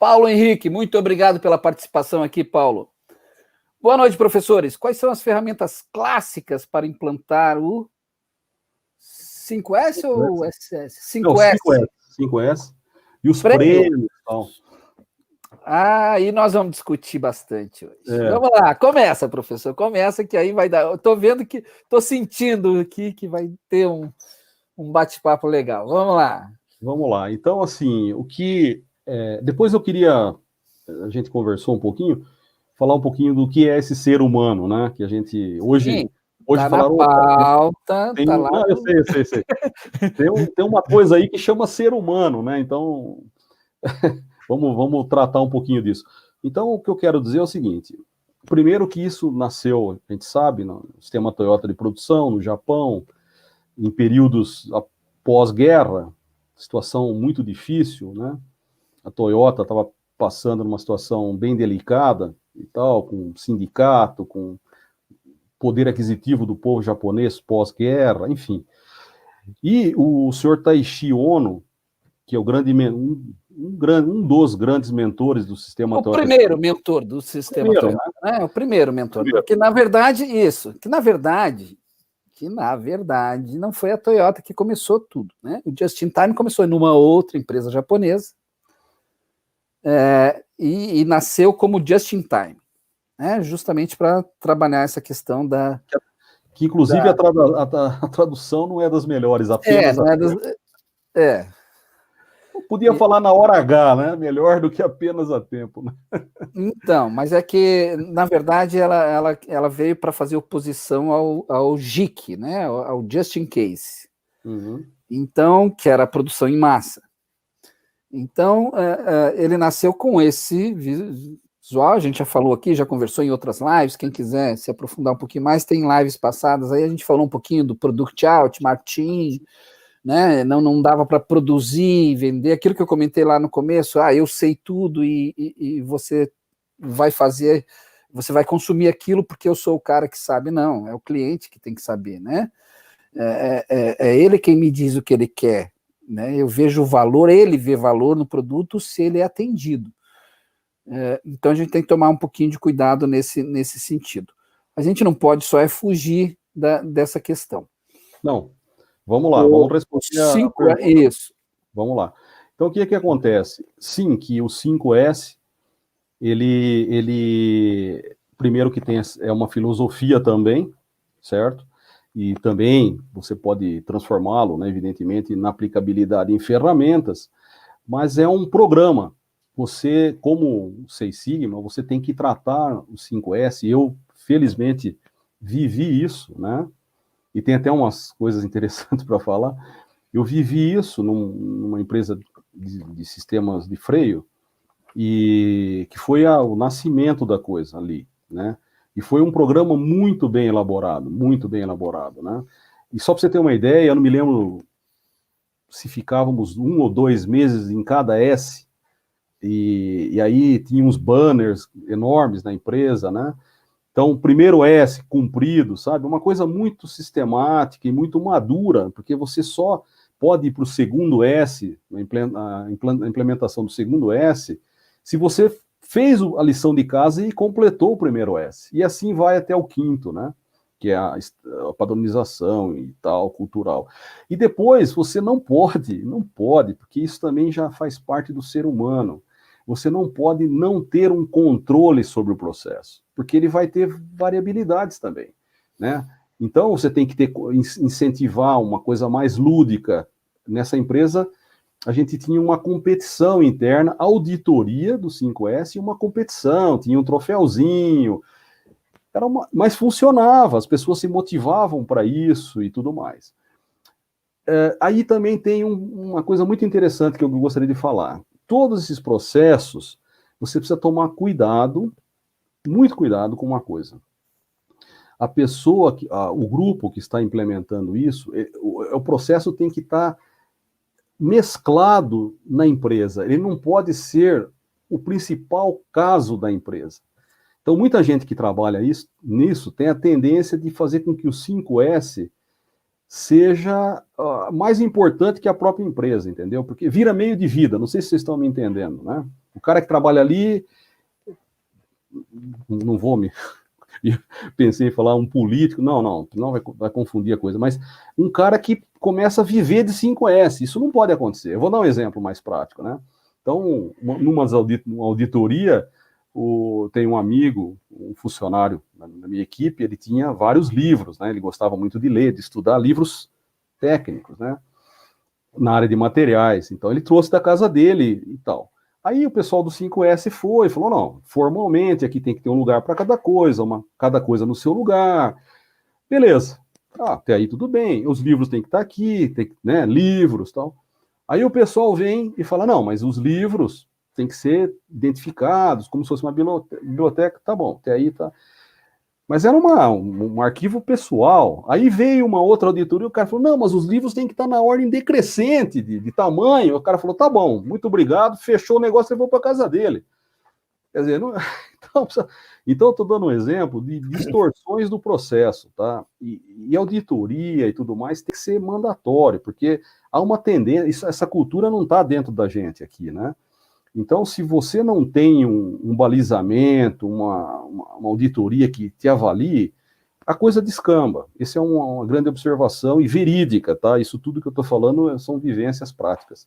Paulo Henrique, muito obrigado pela participação aqui, Paulo. Boa noite, professores. Quais são as ferramentas clássicas para implantar o 5S ou o SS? Não, 5S. 5S. E os prêmios e tal. E nós vamos discutir bastante hoje. Vamos lá, começa, professor, começa que aí vai dar. Eu estou sentindo aqui que vai ter um bate-papo legal. Vamos lá. Vamos lá. Então, assim, depois eu queria, a gente conversou um pouquinho, falar um pouquinho do que é esse ser humano, né? Que a gente hoje tá falaram, na pauta, tem, tá lá. Não, eu sei. Tem uma coisa aí que chama ser humano, né? Então, vamos tratar um pouquinho disso. Então, o que eu quero dizer é o seguinte: primeiro que isso nasceu, a gente sabe, no sistema Toyota de produção, no Japão, em períodos pós-guerra, situação muito difícil, né? A Toyota estava passando numa situação bem delicada e tal, com sindicato, com poder aquisitivo do povo japonês pós-guerra, enfim. E o senhor Taishi Ono, que é um dos grandes mentores do sistema Toyota. O primeiro mentor do sistema Toyota, né? O primeiro mentor. Porque, na verdade, não foi a Toyota que começou tudo, né? O Just in Time começou numa outra empresa japonesa e nasceu como Just in Time, né? Justamente para trabalhar essa questão da... Que, inclusive, a tradução não é das melhores, apenas... Eu podia falar na hora H, né? Melhor do que apenas a tempo, né? Então, mas é que, na verdade, ela veio para fazer oposição ao JIC, né? Ao Just in Case. Uhum. Então, que era a produção em massa. Então, ele nasceu com esse visual, a gente já falou aqui, já conversou em outras lives, quem quiser se aprofundar um pouquinho mais, tem lives passadas, aí a gente falou um pouquinho do Product Out, Martin, né? Não dava para produzir, vender, aquilo que eu comentei lá no começo, eu sei tudo e você vai fazer, você vai consumir aquilo porque eu sou o cara que sabe. Não, é o cliente que tem que saber, né? É ele quem me diz o que ele quer, né? Eu vejo o valor, ele vê valor no produto se ele é atendido. Então a gente tem que tomar um pouquinho de cuidado nesse sentido. A gente não pode só fugir dessa questão. Não. Vamos lá, vamos responder Isso. Vamos lá. Então, o que acontece? Sim, que o 5S, ele primeiro que tem uma filosofia também, certo? E também você pode transformá-lo, né, evidentemente, na aplicabilidade em ferramentas, mas é um programa. Você, como Six Sigma, você tem que tratar o 5S. Eu, felizmente, vivi isso, né? E tem até umas coisas interessantes para falar. Eu vivi isso numa empresa de sistemas de freio, e que foi o nascimento da coisa ali, né? E foi um programa muito bem elaborado, né? E só para você ter uma ideia, eu não me lembro se ficávamos 1 ou 2 meses em cada S, e aí tinha uns banners enormes na empresa, né? Então, primeiro S cumprido, sabe? Uma coisa muito sistemática e muito madura, porque você só pode ir para o segundo S, a implementação do segundo S, se você fez a lição de casa e completou o primeiro S. E assim vai até o quinto, né? Que é a padronização e tal, cultural. E depois você não pode, porque isso também já faz parte do ser humano. Você não pode não ter um controle sobre o processo, porque ele vai ter variabilidades também, né? Então, você tem que incentivar uma coisa mais lúdica. Nessa empresa, a gente tinha uma competição interna, auditoria do 5S, uma competição, tinha um troféuzinho, mas funcionava, as pessoas se motivavam para isso e tudo mais. Aí também tem uma coisa muito interessante que eu gostaria de falar. Todos esses processos, você precisa tomar cuidado, muito cuidado com uma coisa. A pessoa, o grupo que está implementando isso, o processo tem que estar mesclado na empresa. Ele não pode ser o principal caso da empresa. Então, muita gente que trabalha nisso tem a tendência de fazer com que o 5S seja mais importante que a própria empresa, entendeu? Porque vira meio de vida, não sei se vocês estão me entendendo, né? O cara que trabalha ali, não vou me... Pensei em falar um político, não vai confundir a coisa, mas um cara que começa a viver de 5S, isso não pode acontecer. Eu vou dar um exemplo mais prático, né? Então, numa auditoria, tem um amigo, um funcionário na minha equipe, ele tinha vários livros, né? Ele gostava muito de ler, de estudar livros técnicos, né? Na área de materiais. Então, ele trouxe da casa dele e tal. Aí o pessoal do 5S falou, não, formalmente aqui tem que ter um lugar para cada coisa no seu lugar. Beleza. Até aí tudo bem. Os livros têm que estar aqui, né, livros e tal. Aí o pessoal vem e fala, não, mas os livros têm que ser identificados, como se fosse uma biblioteca. Tá bom, até aí tá. Mas era um arquivo pessoal. Aí veio uma outra auditoria e o cara falou, não, mas os livros têm que estar na ordem decrescente, de tamanho. O cara falou, tá bom, muito obrigado, fechou o negócio e levou para casa dele. Quer dizer, não... então eu estou dando um exemplo de distorções do processo, tá? E auditoria e tudo mais tem que ser mandatório, porque há uma tendência, essa cultura não está dentro da gente aqui, né? Então, se você não tem um balizamento, uma auditoria que te avalie, a coisa descamba. Essa é uma grande observação e verídica, tá? Isso tudo que eu estou falando são vivências práticas.